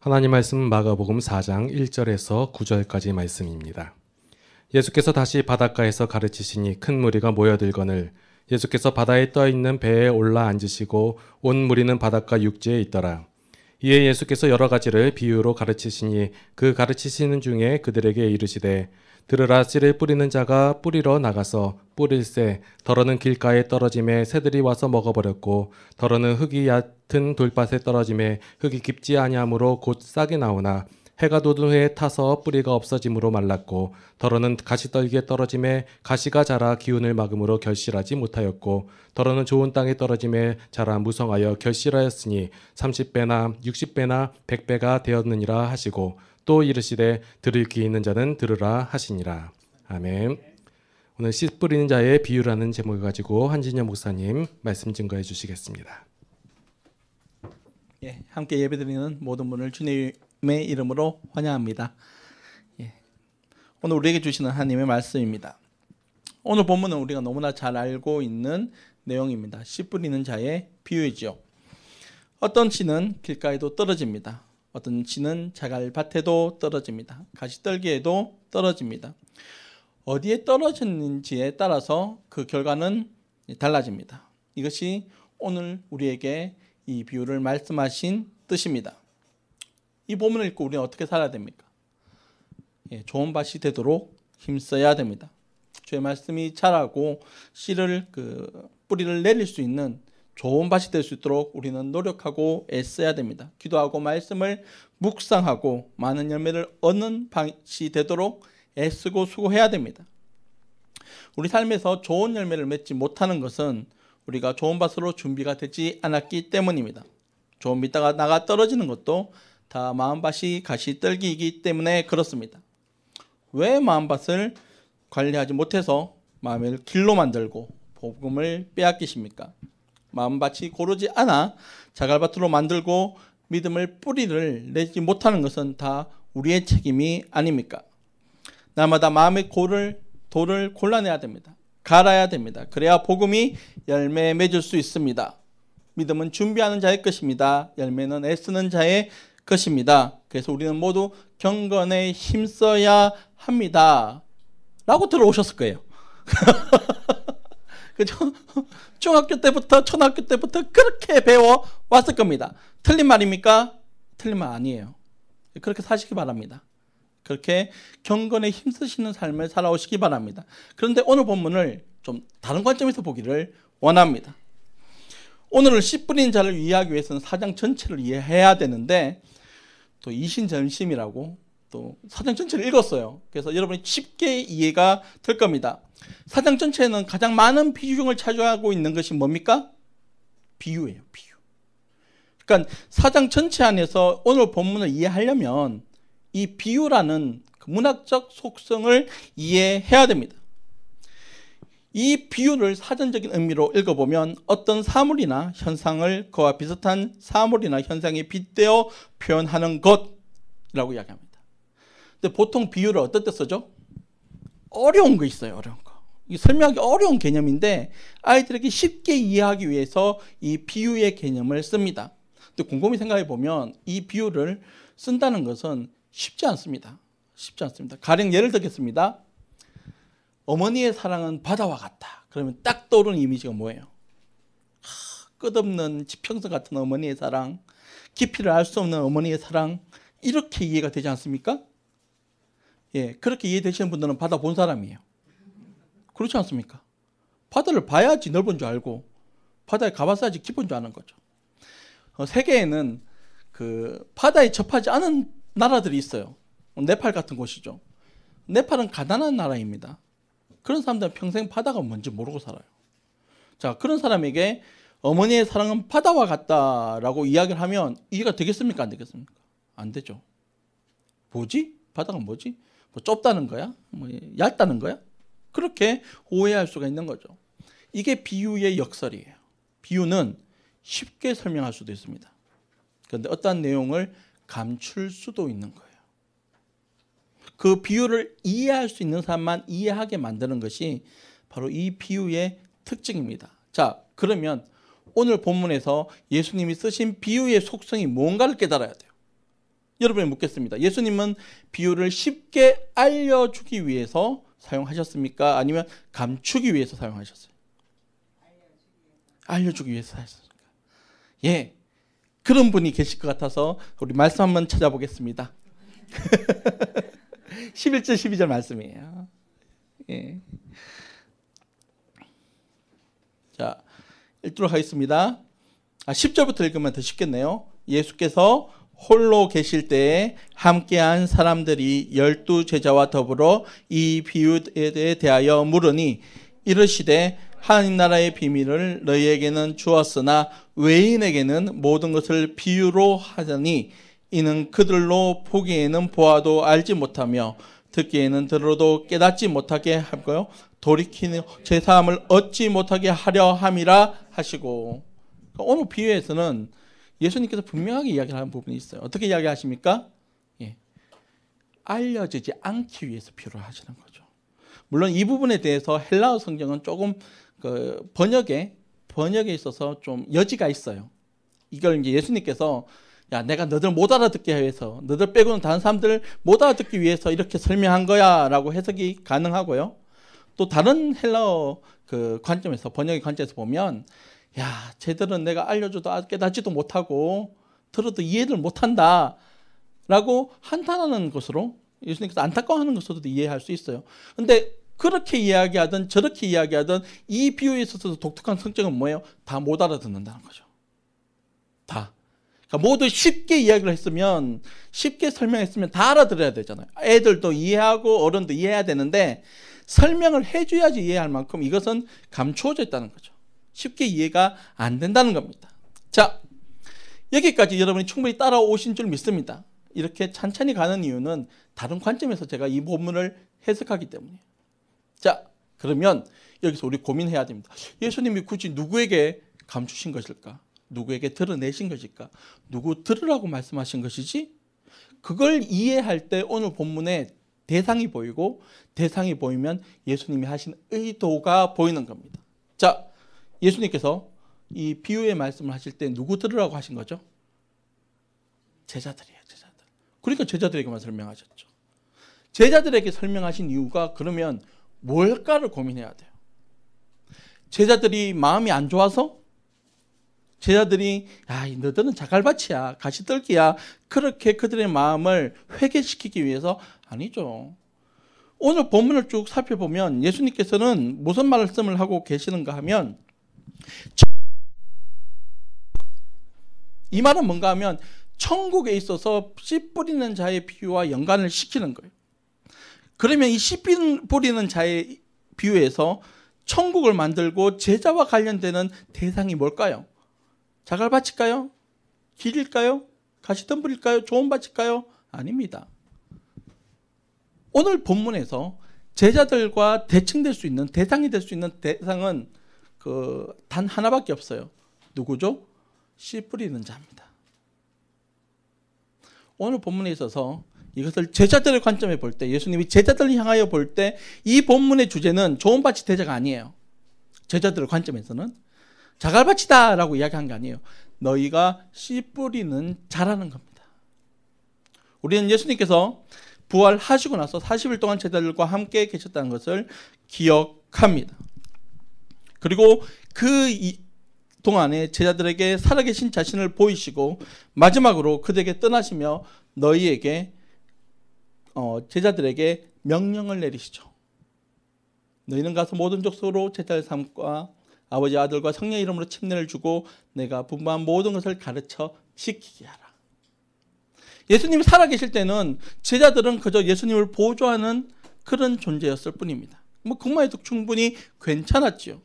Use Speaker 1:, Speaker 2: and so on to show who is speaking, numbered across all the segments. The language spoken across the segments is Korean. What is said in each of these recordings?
Speaker 1: 하나님 말씀 마가복음 4장 1절에서 9절까지 말씀입니다. 예수께서 다시 바닷가에서 가르치시니 큰 무리가 모여들거늘 예수께서 바다에 떠있는 배에 올라 앉으시고 온 무리는 바닷가 육지에 있더라. 이에 예수께서 여러 가지를 비유로 가르치시니 그 가르치시는 중에 그들에게 이르시되 들으라, 씨를 뿌리는 자가 뿌리러 나가서 뿌릴새 더러는 길가에 떨어짐에 새들이 와서 먹어버렸고 더러는 흙이 얕은 돌밭에 떨어짐에 흙이 깊지 아니하므로 곧 싹이 나오나 해가 돋은 후에 타서 뿌리가 없어짐으로 말랐고 더러는 가시떨기에 떨어짐에 가시가 자라 기운을 막음으로 결실하지 못하였고 더러는 좋은 땅에 떨어짐에 자라 무성하여 결실하였으니 30배나 60배나 100배가 되었느니라 하시고 또 이르시되 들을 귀 있는 자는 들으라 하시니라. 아멘. 오늘 씨 뿌리는 자의 비유라는 제목을 가지고 한진영 목사님 말씀 증거해 주시겠습니다.
Speaker 2: 예, 함께 예배드리는 모든 분을 주님의 이름으로 환영합니다. 예, 오늘 우리에게 주시는 하나님의 말씀입니다. 오늘 본문은 우리가 너무나 잘 알고 있는 내용입니다. 씨 뿌리는 자의 비유이죠. 어떤 씨는 길가에도 떨어집니다. 어떤 씨는 자갈밭에도 떨어집니다. 가시떨기에도 떨어집니다. 어디에 떨어졌는지에 따라서 그 결과는 달라집니다. 이것이 오늘 우리에게 이 비유를 말씀하신 뜻입니다. 이 본문을 읽고 우리는 어떻게 살아야 됩니까? 예, 좋은 밭이 되도록 힘써야 됩니다. 주의 말씀이 자라고 씨를 뿌리를 내릴 수 있는 좋은 밭이 될 수 있도록 우리는 노력하고 애써야 됩니다. 기도하고 말씀을 묵상하고 많은 열매를 얻는 밭이 되도록 애쓰고 수고해야 됩니다. 우리 삶에서 좋은 열매를 맺지 못하는 것은 우리가 좋은 밭으로 준비가 되지 않았기 때문입니다. 좋은 믿다가 나가 떨어지는 것도 다 마음밭이 가시떨기이기 때문에 그렇습니다. 왜 마음밭을 관리하지 못해서 마음을 길로 만들고 복음을 빼앗기십니까? 마음밭이 고르지 않아 자갈밭으로 만들고 믿음을 뿌리를 내지 못하는 것은 다 우리의 책임이 아닙니까? 날마다 마음의 돌을 골라내야 됩니다. 갈아야 됩니다. 그래야 복음이 열매 맺을 수 있습니다. 믿음은 준비하는 자의 것입니다. 열매는 애쓰는 자의 것입니다. 그래서 우리는 모두 경건에 힘써야 합니다. 라고 들어오셨을 거예요. 그죠? 중학교 때부터 초등학교 때부터 그렇게 배워왔을 겁니다. 틀린 말입니까? 틀린 말 아니에요. 그렇게 사시기 바랍니다. 그렇게 경건에 힘쓰시는 삶을 살아오시기 바랍니다. 그런데 오늘 본문을 좀 다른 관점에서 보기를 원합니다. 오늘은 씨 뿌리는 자를 이해하기 위해서는 4장 전체를 이해해야 되는데 또 이신전심이라고 또 4장 전체를 읽었어요. 그래서 여러분이 쉽게 이해가 될 겁니다. 4장 전체에는 가장 많은 비중을 차지하고 있는 것이 뭡니까? 비유예요. 비유. 그러니까 4장 전체 안에서 오늘 본문을 이해하려면 이 비유라는 문학적 속성을 이해해야 됩니다. 이 비유를 사전적인 의미로 읽어보면 어떤 사물이나 현상을 그와 비슷한 사물이나 현상에 빗대어 표현하는 것이라고 이야기합니다. 근데 보통 비유를 어떨 때 쓰죠? 어려운 거 있어요. 어려운 거. 이 설명하기 어려운 개념인데 아이들에게 쉽게 이해하기 위해서 이 비유의 개념을 씁니다. 근데 곰곰이 생각해 보면 이 비유를 쓴다는 것은 쉽지 않습니다. 쉽지 않습니다. 가령 예를 들겠습니다. 어머니의 사랑은 바다와 같다. 그러면 딱 떠오르는 이미지가 뭐예요? 끝없는 지평선 같은 어머니의 사랑, 깊이를 알 수 없는 어머니의 사랑, 이렇게 이해가 되지 않습니까? 예, 그렇게 이해되시는 분들은 바다 본 사람이에요. 그렇지 않습니까? 바다를 봐야지 넓은 줄 알고 바다에 가봤어야지 깊은 줄 아는 거죠. 세계에는 바다에 접하지 않은 나라들이 있어요. 네팔 같은 곳이죠. 네팔은 가난한 나라입니다. 그런 사람들은 평생 바다가 뭔지 모르고 살아요. 자, 그런 사람에게 어머니의 사랑은 바다와 같다라고 이야기를 하면 이해가 되겠습니까? 안 되겠습니까? 안 되죠. 뭐지? 바다가 뭐지? 뭐 좁다는 거야? 뭐 얇다는 거야? 그렇게 오해할 수가 있는 거죠. 이게 비유의 역설이에요. 비유는 쉽게 설명할 수도 있습니다. 그런데 어떠한 내용을 감출 수도 있는 거예요. 그 비유를 이해할 수 있는 사람만 이해하게 만드는 것이 바로 이 비유의 특징입니다. 자, 그러면 오늘 본문에서 예수님이 쓰신 비유의 속성이 뭔가를 깨달아야 돼요. 여러분이 묻겠습니다. 예수님은 비유를 쉽게 알려주기 위해서 사용하셨습니까? 아니면 감추기 위해서 사용하셨어요? 알려주기 위해서 사용하셨습니까? 예, 그런 분이 계실 것 같아서 우리 말씀 한번 찾아보겠습니다. 11절 12절 말씀이에요. 예. 자, 읽도록 하겠습니다. 10절부터 읽으면 더 쉽겠네요. 예수께서 홀로 계실 때에 함께한 사람들이 12제자와 더불어 이 비유에 대하여 물으니 이르시되 하나님 나라의 비밀을 너희에게는 주었으나 외인에게는 모든 것을 비유로 하자니 이는 그들로 보기에는 보아도 알지 못하며 듣기에는 들어도 깨닫지 못하게 하고요 돌이키는 제사함을 얻지 못하게 하려 함이라 하시고, 오늘 비유에서는 예수님께서 분명하게 이야기를 하는 부분이 있어요. 어떻게 이야기하십니까? 예. 알려지지 않기 위해서 비유를 하시는 거죠. 물론 이 부분에 대해서 헬라어 성경은 조금 그 번역에 있어서 좀 여지가 있어요. 이걸 이제 예수님께서 야, 내가 너들 못 알아듣게 위해서, 너들 빼고는 다른 사람들 못 알아듣기 위해서 이렇게 설명한 거야 라고 해석이 가능하고요. 또 다른 헬라어 그 관점에서, 번역의 관점에서 보면 야, 쟤들은 내가 알려줘도 깨닫지도 못하고 들어도 이해를 못한다 라고 한탄하는 것으로, 예수님께서 안타까워하는 것으로도 이해할 수 있어요. 근데 그렇게 이야기하든 저렇게 이야기하든 이 비유에 있어서 독특한 성격은 뭐예요? 다 못 알아듣는다는 거죠. 다. 그러니까 모두 쉽게 이야기를 했으면, 쉽게 설명했으면 다 알아들어야 되잖아요. 애들도 이해하고 어른도 이해해야 되는데 설명을 해줘야지 이해할 만큼 이것은 감추어져 있다는 거죠. 쉽게 이해가 안 된다는 겁니다. 자, 여기까지 여러분이 충분히 따라오신 줄 믿습니다. 이렇게 찬찬히 가는 이유는 다른 관점에서 제가 이 본문을 해석하기 때문이에요. 자, 그러면 여기서 우리 고민해야 됩니다. 예수님이 굳이 누구에게 감추신 것일까? 누구에게 드러내신 것일까? 누구 들으라고 말씀하신 것이지? 그걸 이해할 때 오늘 본문에 대상이 보이고, 대상이 보이면 예수님이 하신 의도가 보이는 겁니다. 자, 예수님께서 이 비유의 말씀을 하실 때 누구 들으라고 하신 거죠? 제자들이에요, 제자들. 그러니까 제자들에게만 설명하셨죠. 제자들에게 설명하신 이유가 그러면 뭘까를 고민해야 돼요. 제자들이 마음이 안 좋아서? 제자들이 야, 너들은 자갈밭이야, 가시떨기야, 그렇게 그들의 마음을 회개시키기 위해서? 아니죠. 오늘 본문을 쭉 살펴보면 예수님께서는 무슨 말씀을 하고 계시는가 하면, 이 말은 뭔가 하면 천국에 있어서 씨 뿌리는 자의 비유와 연관을 시키는 거예요. 그러면 이 씨 뿌리는 자의 비유에서 천국을 만들고 제자와 관련되는 대상이 뭘까요? 자갈밭일까요? 길일까요? 가시덤불일까요? 좋은 밭일까요? 아닙니다. 오늘 본문에서 제자들과 대칭될 수 있는, 대상이 될 수 있는 대상은 단 하나밖에 없어요. 누구죠? 씨 뿌리는 자입니다. 오늘 본문에 있어서 이것을 제자들의 관점에 볼 때, 예수님이 제자들을 향하여 볼 때 이 본문의 주제는 좋은 밭이 대자가 아니에요. 제자들의 관점에서는 자갈밭이다 라고 이야기한 게 아니에요. 너희가 씨 뿌리는 자라는 겁니다. 우리는 예수님께서 부활하시고 나서 40일 동안 제자들과 함께 계셨다는 것을 기억합니다. 그리고 그 동안에 제자들에게 살아계신 자신을 보이시고 마지막으로 그들에게 떠나시며 너희에게 제자들에게 명령을 내리시죠. 너희는 가서 모든 족속으로 제자를 삼고 아버지, 아들과 성령의 이름으로 침례를 주고 내가 분부한 모든 것을 가르쳐 지키게 하라. 예수님이 살아계실 때는 제자들은 그저 예수님을 보조하는 그런 존재였을 뿐입니다. 그만 해도 충분히 괜찮았죠.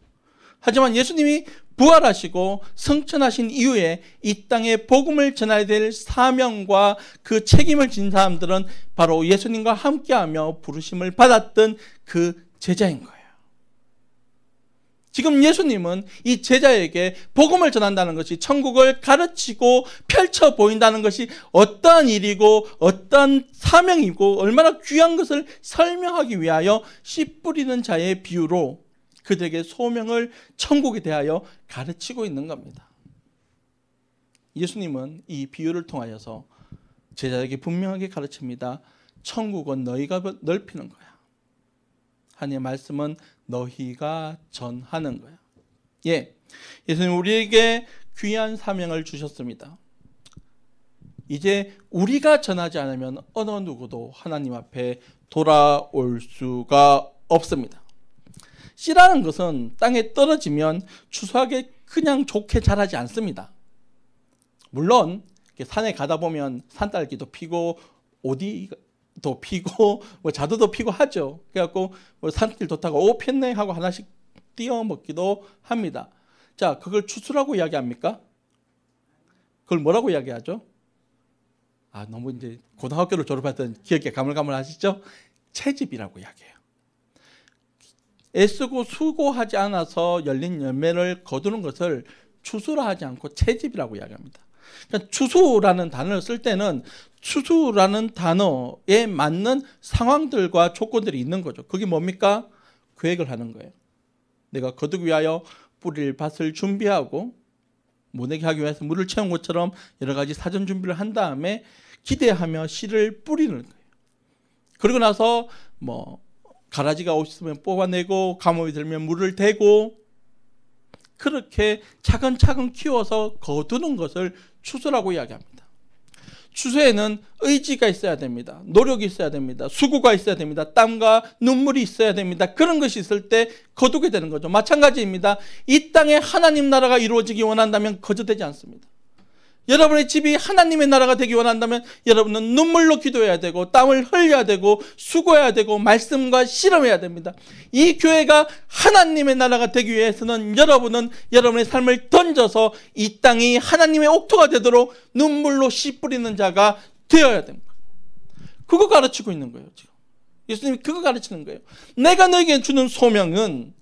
Speaker 2: 하지만 예수님이 부활하시고 성천하신 이후에 이 땅에 복음을 전해야 될 사명과 그 책임을 진 사람들은 바로 예수님과 함께하며 부르심을 받았던 그 제자인 거예요. 지금 예수님은 이 제자에게 복음을 전한다는 것이, 천국을 가르치고 펼쳐 보인다는 것이 어떠한 일이고 어떠한 사명이고 얼마나 귀한 것을 설명하기 위하여 씨 뿌리는 자의 비유로 그들에게 소명을 천국에 대하여 가르치고 있는 겁니다. 예수님은 이 비유를 통하여서 제자에게 분명하게 가르칩니다. 천국은 너희가 넓히는 거야. 하나님의 말씀은 너희가 전하는 거야. 예, 예수님 우리에게 귀한 사명을 주셨습니다. 이제 우리가 전하지 않으면 어느 누구도 하나님 앞에 돌아올 수가 없습니다. 씨라는 것은 땅에 떨어지면 추수하게 그냥 좋게 자라지 않습니다. 물론 산에 가다 보면 산딸기도 피고 오디도 피고 자두도 피고 하죠. 그래갖고 산길 좋다고 오 폈네 하고 하나씩 띄어 먹기도 합니다. 자, 그걸 추수라고 이야기합니까? 그걸 뭐라고 이야기하죠? 너무 이제 고등학교를 졸업했던 기억에 가물가물하시죠? 채집이라고 이야기해요. 애쓰고 수고하지 않아서 열린 열매를 거두는 것을 추수라 하지 않고 채집이라고 이야기합니다. 그러니까 추수라는 단어를 쓸 때는 추수라는 단어에 맞는 상황들과 조건들이 있는 거죠. 그게 뭡니까? 계획을 하는 거예요. 내가 거두기 위하여 뿌릴 밭을 준비하고 모내게 하기 위해서 물을 채운 것처럼 여러 가지 사전 준비를 한 다음에 기대하며 씨를 뿌리는 거예요. 그리고 나서 가라지가 있으면 뽑아내고 가뭄이 들면 물을 대고 그렇게 차근차근 키워서 거두는 것을 추수라고 이야기합니다. 추수에는 의지가 있어야 됩니다. 노력이 있어야 됩니다. 수고가 있어야 됩니다. 땀과 눈물이 있어야 됩니다. 그런 것이 있을 때 거두게 되는 거죠. 마찬가지입니다. 이 땅에 하나님 나라가 이루어지기 원한다면 거저되지 않습니다. 여러분의 집이 하나님의 나라가 되기 원한다면 여러분은 눈물로 기도해야 되고 땀을 흘려야 되고 수고해야 되고 말씀과 실험해야 됩니다. 이 교회가 하나님의 나라가 되기 위해서는 여러분은 여러분의 삶을 던져서 이 땅이 하나님의 옥토가 되도록 눈물로 씨 뿌리는 자가 되어야 됩니다. 그거 가르치고 있는 거예요. 지금 예수님이 그거 가르치는 거예요. 내가 너에게 주는 소명은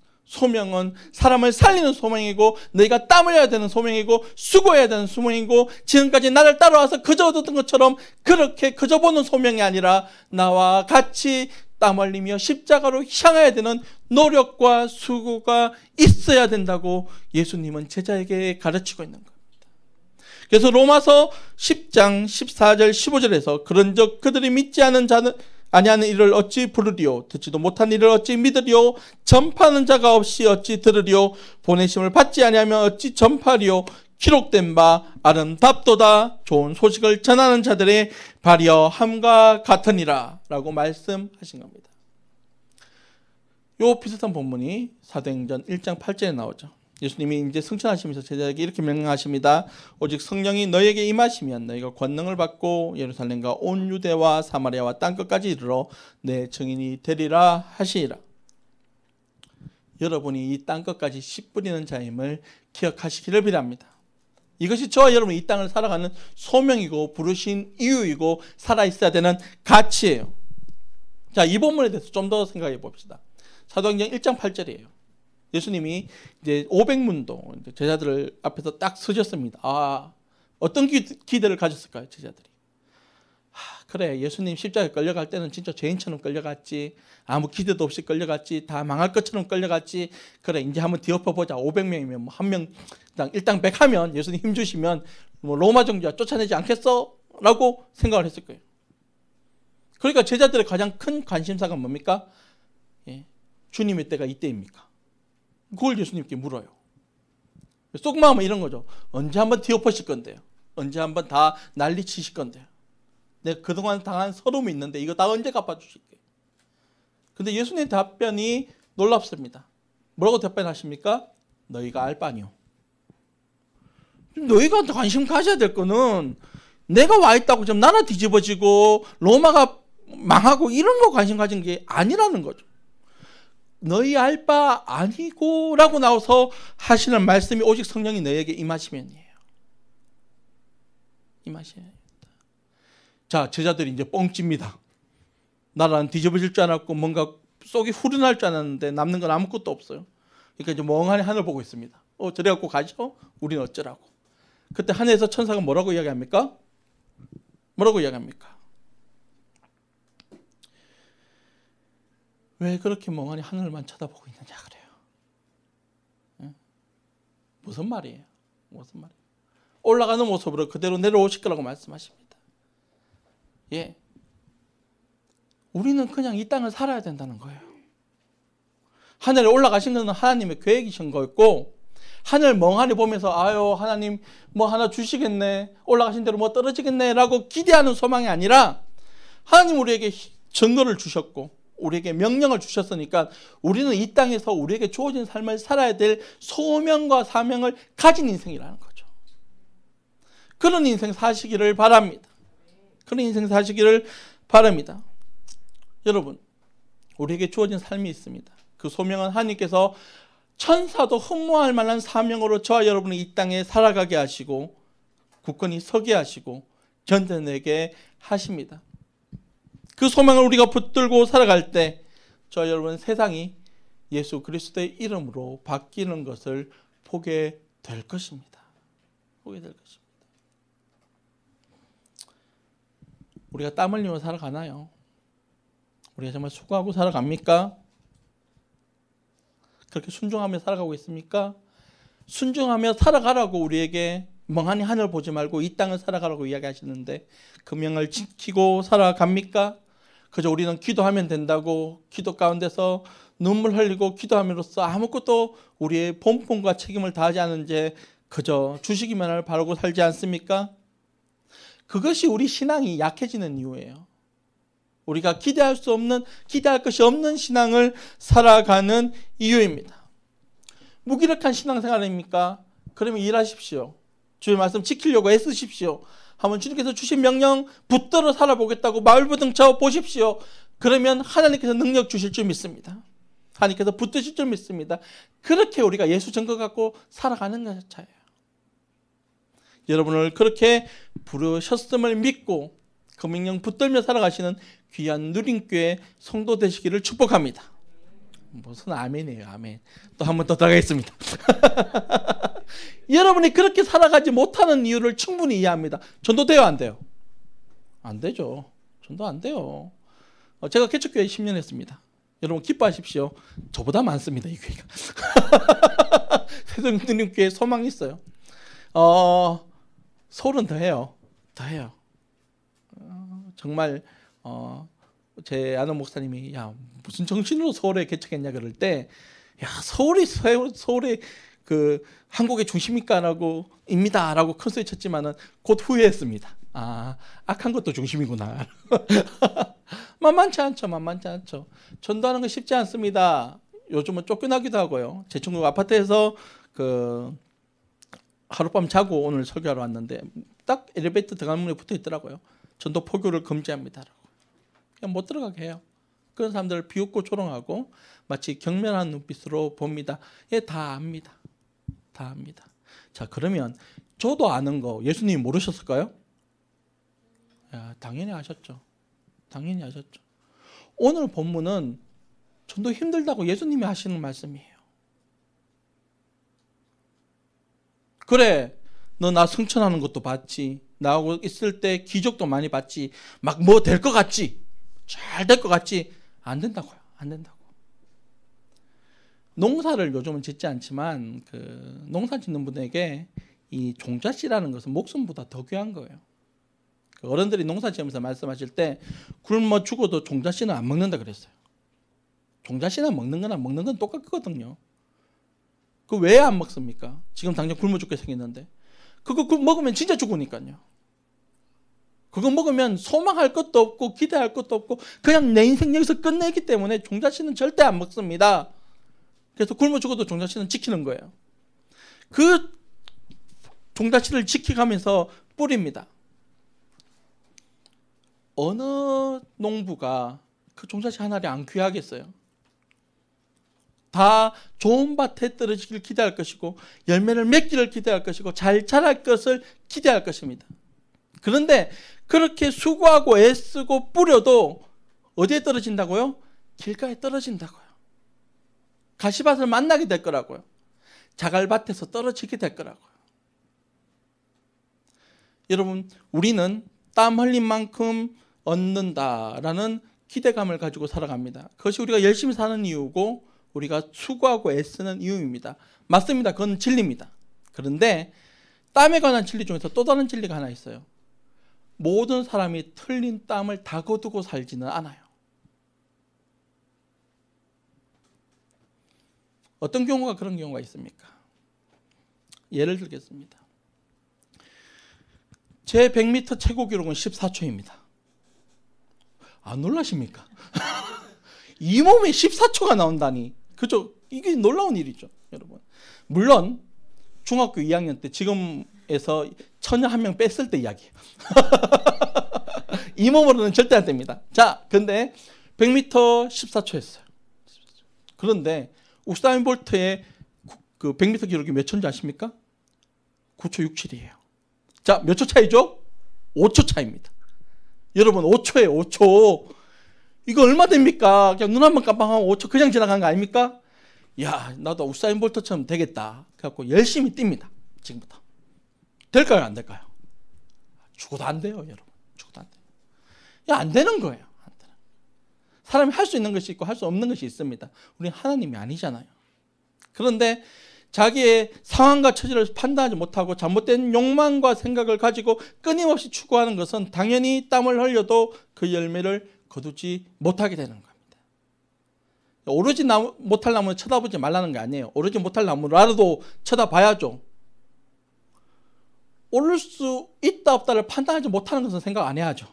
Speaker 2: 사람을 살리는 소명이고 너희가 땀 흘려야 되는 소명이고 수고해야 되는 소명이고 지금까지 나를 따라와서 그저 얻었던 것처럼 그렇게 그저 보는 소명이 아니라 나와 같이 땀 흘리며 십자가로 향해야 되는 노력과 수고가 있어야 된다고 예수님은 제자에게 가르치고 있는 겁니다. 그래서 로마서 10장 14절 15절에서 그런즉 그들이 믿지 않은 자는 아니하는 일을 어찌 부르리요 듣지도 못한 일을 어찌 믿으리요 전파하는 자가 없이 어찌 들으리요 보내심을 받지 아니하면 어찌 전파리요 기록된 바 아름답도다 좋은 소식을 전하는 자들의 발이여 함과 같으니라 라고 말씀하신 겁니다. 요 비슷한 본문이 사도행전 1장 8절에 나오죠. 예수님이 이제 승천하시면서 제자에게 이렇게 명령하십니다. 오직 성령이 너에게 임하시면 너희가 권능을 받고 예루살렘과 온 유대와 사마리아와 땅끝까지 이르러 내 증인이 되리라 하시니라. 여러분이 이 땅끝까지 씨 뿌리는 자임을 기억하시기를 비랍니다. 이것이 저와 여러분이 이 땅을 살아가는 소명이고 부르신 이유이고 살아있어야 되는 가치예요. 자, 이 본문에 대해서 좀 더 생각해 봅시다. 사도행전 1장 8절이에요. 예수님이 이제 500문도 제자들을 앞에서 딱 서셨습니다. 어떤 기대를 가졌을까요, 제자들이? 그래, 예수님 십자가에 끌려갈 때는 진짜 죄인처럼 끌려갔지. 아무 기대도 없이 끌려갔지. 다 망할 것처럼 끌려갔지. 그래, 이제 한번 뒤엎어보자. 500명이면 한 명당 일당 100 하면 예수님 힘주시면 로마 정부가 쫓아내지 않겠어? 라고 생각을 했을 거예요. 그러니까 제자들의 가장 큰 관심사가 뭡니까? 주님의 때가 이때입니까? 그걸 예수님께 물어요. 속마음은 이런 거죠. 언제 한번 뒤엎으실 건데요. 언제 한번 다 난리치실 건데요. 내가 그동안 당한 서름이 있는데 이거 다 언제 갚아주실게요. 근데 예수님의 답변이 놀랍습니다. 뭐라고 답변하십니까? 너희가 알 바니요. 너희가 관심 가져야 될 거는 내가 와 있다고 좀 나라 뒤집어지고 로마가 망하고 이런 거 관심 가진 게 아니라는 거죠. 너희 알 바 아니고 라고 나와서 하시는 말씀이 오직 성령이 너희에게 임하시면이에요. 임하시면. 자, 제자들이 이제 뻥집니다. 나라는 뒤집어질 줄 알았고 뭔가 속이 후련할 줄 알았는데 남는 건 아무것도 없어요. 그러니까 이제 멍하니 하늘 보고 있습니다. 저래 갖고 가죠? 우리는 어쩌라고. 그때 하늘에서 천사가 뭐라고 이야기합니까? 뭐라고 이야기합니까? 왜 그렇게 멍하니 하늘만 쳐다보고 있느냐 그래요. 응? 무슨 말이에요? 무슨 말이에요? 올라가는 모습으로 그대로 내려오실 거라고 말씀하십니다. 예. 우리는 그냥 이 땅을 살아야 된다는 거예요. 하늘에 올라가신 것은 하나님의 계획이신 거였고, 하늘 멍하니 보면서 아유 하나님 뭐 하나 주시겠네, 올라가신 대로 뭐 떨어지겠네 라고 기대하는 소망이 아니라, 하나님 우리에게 증거를 주셨고 우리에게 명령을 주셨으니까 우리는 이 땅에서 우리에게 주어진 삶을 살아야 될 소명과 사명을 가진 인생이라는 거죠. 그런 인생 사시기를 바랍니다. 그런 인생 사시기를 바랍니다. 여러분, 우리에게 주어진 삶이 있습니다. 그 소명은 하나님께서 천사도 흠모할 만한 사명으로 저와 여러분을 이 땅에 살아가게 하시고 굳건히 서게 하시고 견뎌내게 하십니다. 그 소명을 우리가 붙들고 살아갈 때 저와 여러분 세상이 예수 그리스도의 이름으로 바뀌는 것을 보게 될 것입니다. 보게 될 것입니다. 우리가 땀 흘리며 살아가나요? 우리가 정말 수고하고 살아갑니까? 그렇게 순종하며 살아가고 있습니까? 순종하며 살아가라고 우리에게 멍하니 하늘 보지 말고 이 땅을 살아가라고 이야기하시는데 그 명을 지키고 살아갑니까? 그저 우리는 기도하면 된다고 기도 가운데서 눈물 흘리고 기도함으로써 아무것도 우리의 본분과 책임을 다하지 않은 채 그저 주시기만을 바라고 살지 않습니까? 그것이 우리 신앙이 약해지는 이유예요. 우리가 기대할 것이 없는 신앙을 살아가는 이유입니다. 무기력한 신앙생활입니까? 그러면 일하십시오. 주의 말씀 지키려고 애쓰십시오. 한번 주님께서 주신 명령 붙들어 살아보겠다고 마을부등쳐 보십시오. 그러면 하나님께서 능력 주실 줄 믿습니다. 하나님께서 붙드실 줄 믿습니다. 그렇게 우리가 예수 증거 갖고 살아가는 것이에요. 여러분을 그렇게 부르셨음을 믿고 그 명령 붙들며 살아가시는 귀한 누림교회 성도 되시기를 축복합니다. 무슨 아멘이에요, 아멘. 또 한 번 더 들어가겠습니다. 여러분이 그렇게 살아가지 못하는 이유를 충분히 이해합니다. 전도 돼요, 안 돼요? 안 되죠. 전도 안 돼요. 제가 개척교회 10년 했습니다. 여러분 기뻐하십시오. 저보다 많습니다, 이 교회가. 세종누림교회 소망이 있어요. 서울은 더 해요. 더 해요. 정말 제 아는 목사님이 야 무슨 정신으로 서울에 개척했냐 그럴 때 야 서울이 그 한국의 중심일까라고 입니다라고 큰 소리 쳤지만은 곧 후회했습니다. 아 악한 것도 중심이구나. 만만치 않죠. 전도하는 건 쉽지 않습니다. 요즘은 쫓겨나기도 하고요. 제 친구 아파트에서 그 하룻밤 자고 오늘 설교하러 왔는데 딱 엘리베이터 들어가는 문에 붙어 있더라고요. 전도 포교를 금지합니다라고. 그냥 못 들어가게 해요. 그런 사람들을 비웃고 조롱하고 마치 경멸한 눈빛으로 봅니다. 예, 다 압니다. 다 압니다. 자, 그러면 저도 아는 거 예수님이 모르셨을까요? 야, 당연히 아셨죠. 당연히 아셨죠. 오늘 본문은 전도 힘들다고 예수님이 하시는 말씀이에요. 그래, 너 나 승천하는 것도 봤지. 나하고 있을 때 기적도 많이 봤지. 막 뭐 될 것 같지. 잘 될 것 같지. 안 된다고요. 안 된다고. 농사를 요즘은 짓지 않지만 그 농사 짓는 분에게 이 종자씨라는 것은 목숨보다 더 귀한 거예요. 그 어른들이 농사 지으면서 말씀하실 때 굶어 죽어도 종자씨는 안 먹는다 그랬어요. 종자씨는 먹는 거나 먹는 건 똑같거든요. 그 왜 안 먹습니까? 지금 당장 굶어 죽게 생겼는데. 그거 먹으면 진짜 죽으니까요. 그거 먹으면 소망할 것도 없고 기대할 것도 없고 그냥 내 인생 여기서 끝내기 때문에 종자씨는 절대 안 먹습니다. 그래서 굶어 죽어도 종자씨는 지키는 거예요. 그 종자씨를 지켜가면서 뿌립니다. 어느 농부가 그 종자씨 하나를 안 귀하겠어요? 다 좋은 밭에 떨어지기를 기대할 것이고 열매를 맺기를 기대할 것이고 잘 자랄 것을 기대할 것입니다. 그런데 그렇게 수고하고 애쓰고 뿌려도 어디에 떨어진다고요? 길가에 떨어진다고요. 가시밭을 만나게 될 거라고요. 자갈밭에서 떨어지게 될 거라고요. 여러분, 우리는 땀 흘린 만큼 얻는다라는 기대감을 가지고 살아갑니다. 그것이 우리가 열심히 사는 이유고 우리가 수고하고 애쓰는 이유입니다. 맞습니다. 그건 진리입니다. 그런데 땀에 관한 진리 중에서 또 다른 진리가 하나 있어요. 모든 사람이 틀린 땀을 다 거두고 살지는 않아요. 어떤 경우가 그런 경우가 있습니까? 예를 들겠습니다. 제 100m 최고 기록은 14초입니다. 안 놀라십니까? 이 몸에 14초가 나온다니. 그죠? 이게 놀라운 일이죠, 여러분. 물론 중학교 2학년 때 지금에서 처녀 한 명 뺐을 때 이야기예요. 이 몸으로는 절대 안 됩니다. 자, 근데 100m 14초였어요. 그런데 우사인 볼트의 그 100m 기록이 몇 초인지 아십니까? 9초 67이에요. 자, 몇 초 차이죠? 5초 차이입니다. 여러분, 5초예요, 5초. 이거 얼마 됩니까? 그냥 눈 한번 깜빡하면 5초 그냥 지나간 거 아닙니까? 야, 나도 우사인 볼트처럼 되겠다. 그래갖고 열심히 뜁니다. 지금부터. 될까요, 안 될까요? 죽어도 안 돼요, 여러분. 죽어도 안 돼요. 야, 안 되는 거예요. 안 되는. 사람이 할 수 있는 것이 있고 할 수 없는 것이 있습니다. 우리는 하나님이 아니잖아요. 그런데 자기의 상황과 처지를 판단하지 못하고 잘못된 욕망과 생각을 가지고 끊임없이 추구하는 것은 당연히 땀을 흘려도 그 열매를 거두지 못하게 되는 겁니다. 오로지 못할 나무는 쳐다보지 말라는 게 아니에요. 오로지 못할 나무라도 쳐다봐야죠. 오를 수 있다 없다를 판단하지 못하는 것은 생각 안 해야죠.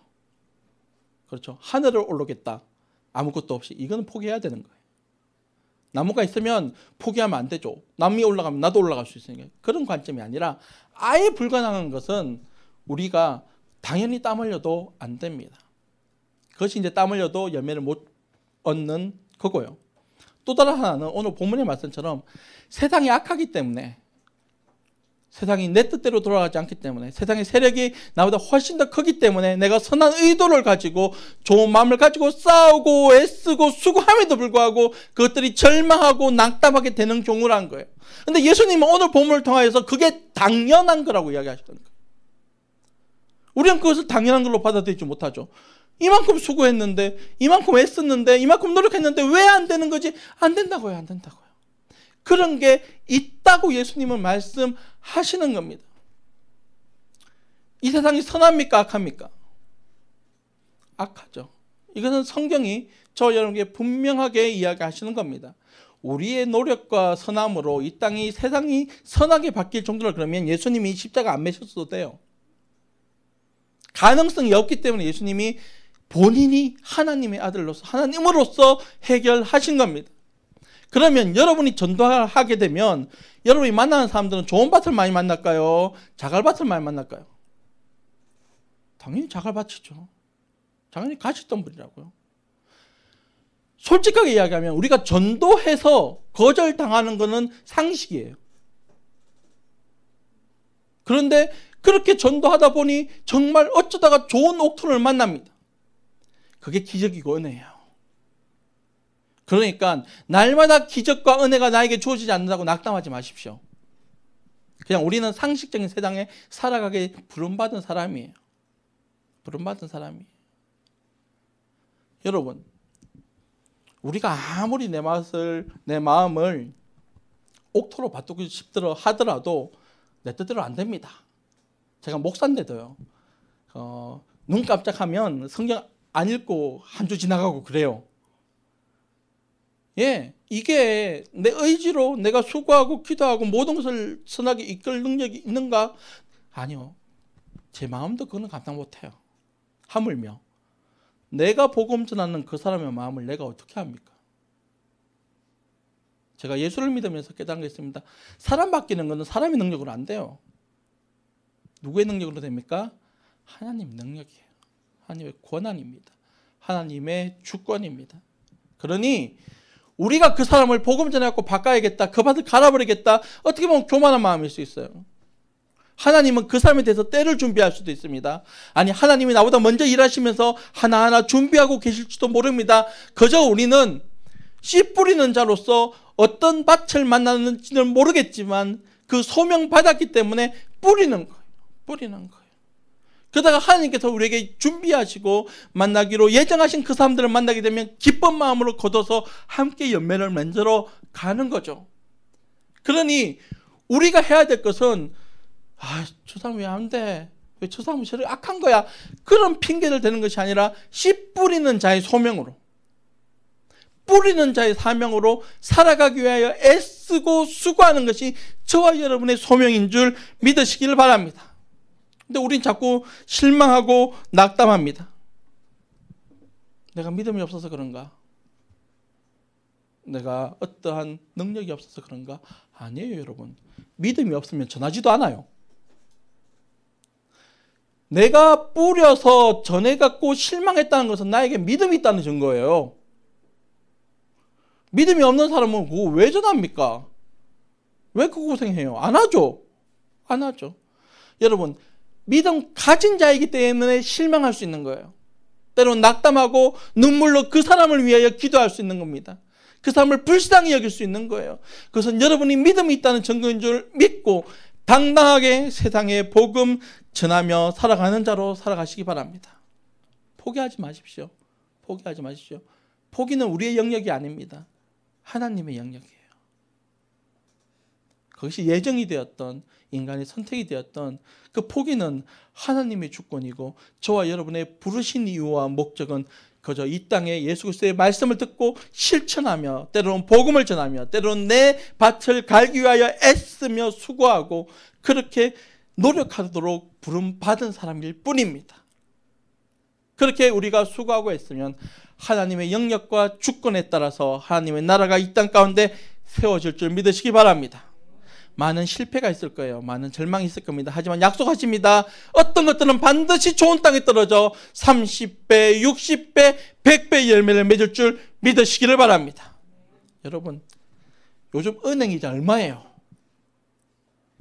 Speaker 2: 그렇죠. 하늘을 오르겠다. 아무것도 없이. 이거는 포기해야 되는 거예요. 나무가 있으면 포기하면 안 되죠. 나무 위에 올라가면 나도 올라갈 수 있으니까. 그런 관점이 아니라 아예 불가능한 것은 우리가 당연히 땀 흘려도 안 됩니다. 그것이 이제 땀 흘려도 열매를 못 얻는 거고요. 또 다른 하나는 오늘 본문의 말씀처럼 세상이 악하기 때문에, 세상이 내 뜻대로 돌아가지 않기 때문에, 세상의 세력이 나보다 훨씬 더 크기 때문에 내가 선한 의도를 가지고 좋은 마음을 가지고 싸우고 애쓰고 수고함에도 불구하고 그것들이 절망하고 낙담하게 되는 경우란 거예요. 그런데 예수님은 오늘 본문을 통해서 그게 당연한 거라고 이야기하시는 거예요. 우리는 그것을 당연한 걸로 받아들이지 못하죠. 이만큼 수고했는데, 이만큼 애썼는데, 이만큼 노력했는데 왜 안 되는 거지? 안 된다고요, 안 된다고요. 그런 게 있다고 예수님은 말씀하시는 겁니다. 이 세상이 선합니까, 악합니까? 악하죠. 이것은 성경이 저 여러분에게 분명하게 이야기하시는 겁니다. 우리의 노력과 선함으로 이 땅이, 세상이 선하게 바뀔 정도로 그러면 예수님이 십자가 안 매셨어도 돼요. 가능성이 없기 때문에 예수님이 본인이 하나님의 아들로서, 하나님으로서 해결하신 겁니다. 그러면 여러분이 전도하게 되면 여러분이 만나는 사람들은 좋은 밭을 많이 만날까요? 자갈밭을 많이 만날까요? 당연히 자갈밭이죠. 당연히 가시덤불이라고요. 솔직하게 이야기하면 우리가 전도해서 거절당하는 것은 상식이에요. 그런데 그렇게 전도하다 보니 정말 어쩌다가 좋은 옥토를 만납니다. 그게 기적이고 은혜예요. 그러니까 날마다 기적과 은혜가 나에게 주어지지 않는다고 낙담하지 마십시오. 그냥 우리는 상식적인 세상에 살아가게 부름받은 사람이에요. 부름받은 사람이에요. 여러분, 우리가 아무리 내 마음을 옥토로 바꾸고 싶더라 하더라도 내 뜻대로 안 됩니다. 제가 목사인데도요, 눈 깜짝하면 성경 안 읽고 한 주 지나가고 그래요. 예, 이게 내 의지로 내가 수고하고 기도하고 모든 것을 선하게 이끌 능력이 있는가? 아니요. 제 마음도 그거는 감당 못해요. 하물며 내가 복음 전하는 그 사람의 마음을 내가 어떻게 합니까? 제가 예수를 믿으면서 깨달은 게 있습니다. 사람 바뀌는 것은 사람의 능력으로 안 돼요. 누구의 능력으로 됩니까? 하나님 능력이에요. 하나님의 권한입니다. 하나님의 주권입니다. 그러니 우리가 그 사람을 복음 전해갖고 바꿔야겠다, 그 밭을 갈아버리겠다, 어떻게 보면 교만한 마음일 수 있어요. 하나님은 그 사람에 대해서 때를 준비할 수도 있습니다. 아니, 하나님이 나보다 먼저 일하시면서 하나하나 준비하고 계실지도 모릅니다. 그저 우리는 씨 뿌리는 자로서 어떤 밭을 만나는지는 모르겠지만 그 소명 받았기 때문에 뿌리는 거예요. 뿌리는 거예요. 그러다가 하나님께서 우리에게 준비하시고 만나기로 예정하신 그 사람들을 만나게 되면 기쁜 마음으로 거둬서 함께 열매를 맺으러 가는 거죠. 그러니 우리가 해야 될 것은 저 사람 왜 안 돼? 왜 저 사람은 저렇게 악한 거야? 그런 핑계를 대는 것이 아니라 씨 뿌리는 자의 소명으로, 뿌리는 자의 사명으로 살아가기 위하여 애쓰고 수고하는 것이 저와 여러분의 소명인 줄 믿으시기를 바랍니다. 근데 우린 자꾸 실망하고 낙담합니다. 내가 믿음이 없어서 그런가? 내가 어떠한 능력이 없어서 그런가? 아니에요, 여러분. 믿음이 없으면 전하지도 않아요. 내가 뿌려서 전해갖고 실망했다는 것은 나에게 믿음이 있다는 증거예요. 믿음이 없는 사람은 그거 왜 전합니까? 왜 그 고생해요? 안 하죠. 안 하죠. 여러분, 믿음 가진 자이기 때문에 실망할 수 있는 거예요. 때로는 낙담하고 눈물로 그 사람을 위하여 기도할 수 있는 겁니다. 그 사람을 불쌍히 여길 수 있는 거예요. 그것은 여러분이 믿음이 있다는 증거인 줄 믿고 당당하게 세상에 복음 전하며 살아가는 자로 살아가시기 바랍니다. 포기하지 마십시오. 포기하지 마십시오. 포기는 우리의 영역이 아닙니다. 하나님의 영역이에요. 그것이 예정이 되었던, 인간의 선택이 되었던 그 포기는 하나님의 주권이고, 저와 여러분의 부르신 이유와 목적은 그저 이 땅에 예수 그리스도의 말씀을 듣고 실천하며, 때로는 복음을 전하며, 때로는 내 밭을 갈기 위하여 애쓰며 수고하고 그렇게 노력하도록 부름받은 사람일 뿐입니다. 그렇게 우리가 수고하고 애쓰면 하나님의 영역과 주권에 따라서 하나님의 나라가 이 땅 가운데 세워질 줄 믿으시기 바랍니다. 많은 실패가 있을 거예요. 많은 절망이 있을 겁니다. 하지만 약속하십니다. 어떤 것들은 반드시 좋은 땅에 떨어져 30배, 60배, 100배 열매를 맺을 줄 믿으시기를 바랍니다. 여러분, 요즘 은행이자 얼마예요?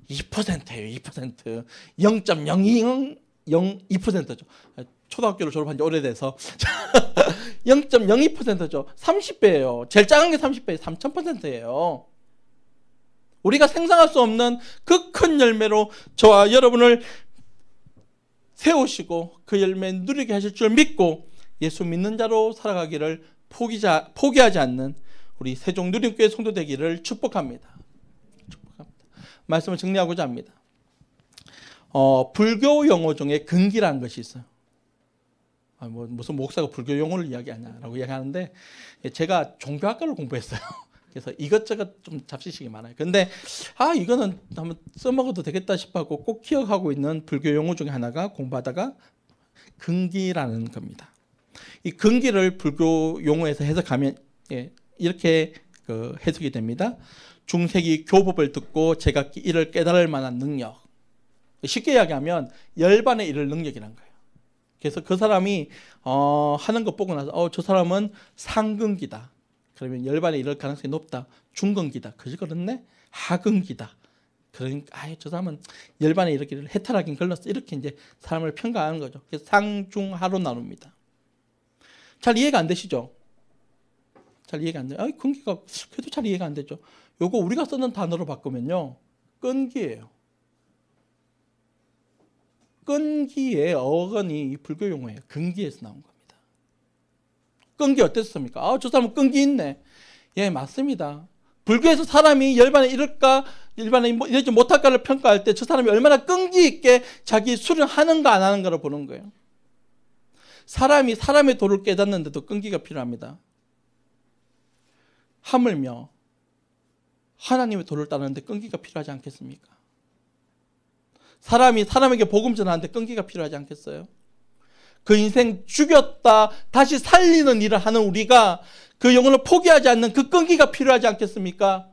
Speaker 2: 2%예요. 2%. 0.0202%죠. 초등학교를 졸업한 지 오래돼서 0.02%죠. 30배예요. 제일 작은 게 30배예요. 3000%예요. 우리가 생각할 수 없는 그 큰 열매로 저와 여러분을 세우시고 그 열매 누리게 하실 줄 믿고 예수 믿는 자로 살아가기를 포기하지 않는 우리 세종 누림교회 성도 되기를 축복합니다. 말씀을 정리하고자 합니다. 불교 용어 중에 근기라는 것이 있어요. 무슨 목사가 불교 용어를 이야기하냐라고 이야기하는데, 제가 종교학과를 공부했어요. 그래서 이것저것 좀 잡지식이 많아요. 근데 이거는 한번 써먹어도 되겠다 싶어서 꼭 기억하고 있는 불교 용어 중에 하나가, 공부하다가 근기라는 겁니다. 이 근기를 불교 용어에서 해석하면 이렇게 해석이 됩니다. 중세기 교법을 듣고 제각기 이를 깨달을 만한 능력. 쉽게 이야기하면 열반에 이를 능력이란 거예요. 그래서 그 사람이 하는 거 보고 나서 저 사람은 상근기다. 그러면 열반에 이를 가능성이 높다. 중근기다. 그지 그렇네? 하근기다. 그러니까 저 사람은 열반에 이렇게 해탈하긴 걸렸어. 이렇게 이제 사람을 평가하는 거죠. 그래서 상중하로 나눕니다. 잘 이해가 안 되시죠? 잘 이해가 안 돼요. 근기가 그래도 잘 이해가 안 되죠. 요거 우리가 쓰는 단어로 바꾸면요, 끈기예요. 끈기의 어근이 불교 용어예요. 근기에서 나온 겁니다. 끈기 어땠습니까? 저 사람은 끈기 있네. 예, 맞습니다. 불교에서 사람이 열반에 이를까, 열반에 이르지 못할까를 평가할 때 저 사람이 얼마나 끈기 있게 자기 수련하는가 안 하는가를 보는 거예요. 사람이 사람의 도를 깨닫는데도 끈기가 필요합니다. 하물며 하나님의 도를 따르는데 끈기가 필요하지 않겠습니까? 사람이 사람에게 복음 전하는데 끈기가 필요하지 않겠어요? 그 인생 죽였다 다시 살리는 일을 하는 우리가 그 영혼을 포기하지 않는 그 끈기가 필요하지 않겠습니까?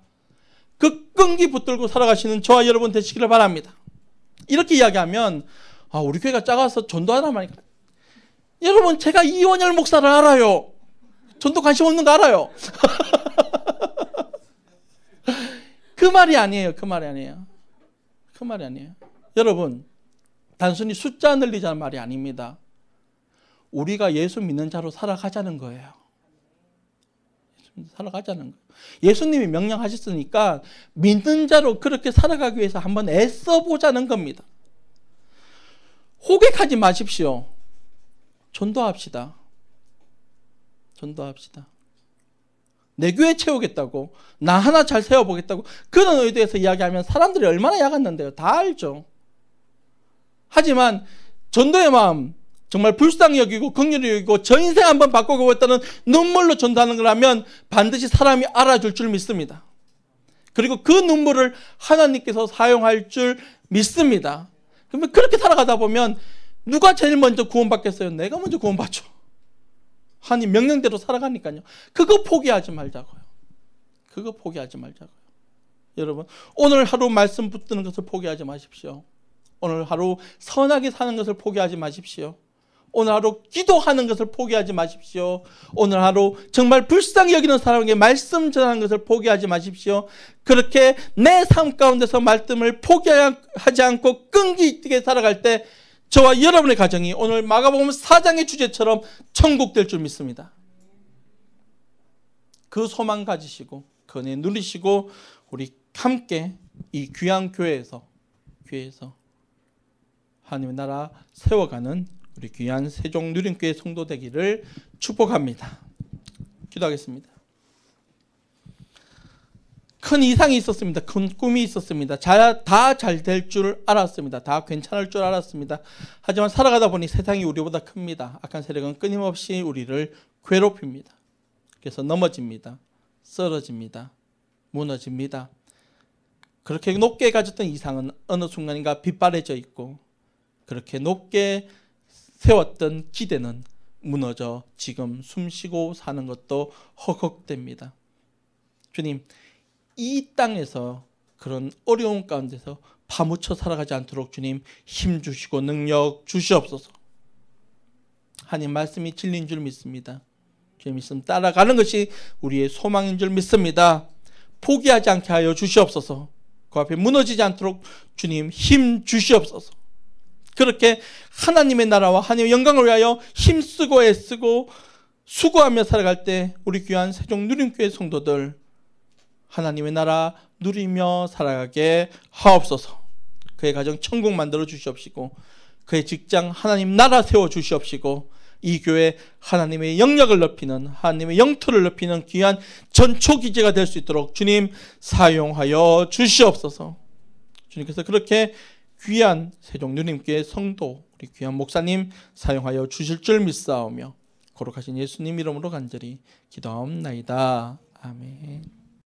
Speaker 2: 그 끈기 붙들고 살아가시는 저와 여러분 되시기를 바랍니다. 이렇게 이야기하면 우리 교회가 작아서 전도하란 말이니까. 여러분, 제가 이원열 목사를 알아요. 전도 관심 없는 거 알아요. 그 말이 아니에요. 그 말이 아니에요. 그 말이 아니에요. 여러분, 단순히 숫자 늘리자는 말이 아닙니다. 우리가 예수 믿는 자로 살아가자는 거예요. 살아가자는 거예요. 예수님이 명령하셨으니까 믿는 자로 그렇게 살아가기 위해서 한번 애써보자는 겁니다. 호객하지 마십시오. 전도합시다. 전도합시다. 내 교회 채우겠다고, 나 하나 잘 세워보겠다고 그런 의도에서 이야기하면 사람들이 얼마나 야갔는데요. 다 알죠. 하지만 전도의 마음, 정말 불쌍히 여기고 긍휼히 여기고 저 인생 한번 바꾸고있다는 눈물로 전도하는 거라면 반드시 사람이 알아줄 줄 믿습니다. 그리고 그 눈물을 하나님께서 사용할 줄 믿습니다. 그러면 그렇게 살아가다 보면 누가 제일 먼저 구원받겠어요? 내가 먼저 구원받죠. 하나님 명령대로 살아가니까요. 그거 포기하지 말자고요. 그거 포기하지 말자고요. 여러분, 오늘 하루 말씀 붙드는 것을 포기하지 마십시오. 오늘 하루 선하게 사는 것을 포기하지 마십시오. 오늘 하루 기도하는 것을 포기하지 마십시오. 오늘 하루 정말 불쌍히 여기는 사람에게 말씀 전하는 것을 포기하지 마십시오. 그렇게 내 삶 가운데서 말씀을 포기하지 않고 끈기 있게 살아갈 때 저와 여러분의 가정이 오늘 마가복음 4장의 주제처럼 천국 될 줄 믿습니다. 그 소망 가지시고 그 은혜 누리시고 우리 함께 이 귀한 교회에서 하나님의 나라 세워가는 우리 귀한 세종 누림교회 성도 되기를 축복합니다. 기도하겠습니다. 큰 이상이 있었습니다. 큰 꿈이 있었습니다. 다 잘 될 줄 알았습니다. 다 괜찮을 줄 알았습니다. 하지만 살아가다 보니 세상이 우리보다 큽니다. 악한 세력은 끊임없이 우리를 괴롭힙니다. 그래서 넘어집니다. 쓰러집니다. 무너집니다. 그렇게 높게 가졌던 이상은 어느 순간인가 빗바래져 있고 그렇게 높게 세웠던 기대는 무너져 지금 숨쉬고 사는 것도 허걱됩니다. 주님, 이 땅에서 그런 어려운 가운데서 파묻혀 살아가지 않도록 주님 힘 주시고 능력 주시옵소서. 하나님 말씀이 진리인 줄 믿습니다. 주님 말씀 따라가는 것이 우리의 소망인 줄 믿습니다. 포기하지 않게 하여 주시옵소서. 그 앞에 무너지지 않도록 주님 힘 주시옵소서. 그렇게 하나님의 나라와 하나님의 영광을 위하여 힘쓰고 애쓰고 수고하며 살아갈 때 우리 귀한 세종 누림교회 성도들 하나님의 나라 누리며 살아가게 하옵소서. 그의 가정 천국 만들어 주시옵시고 그의 직장 하나님 나라 세워 주시옵시고 이 교회 하나님의 영역을 높이는 하나님의 영토를 높이는 귀한 전초기지가 될 수 있도록 주님 사용하여 주시옵소서. 주님께서 그렇게 귀한 세종 누림교회 성도 우리 귀한 목사님 사용하여 주실 줄 믿사오며 거룩하신 예수님 이름으로 간절히 기도하옵나이다. 아멘.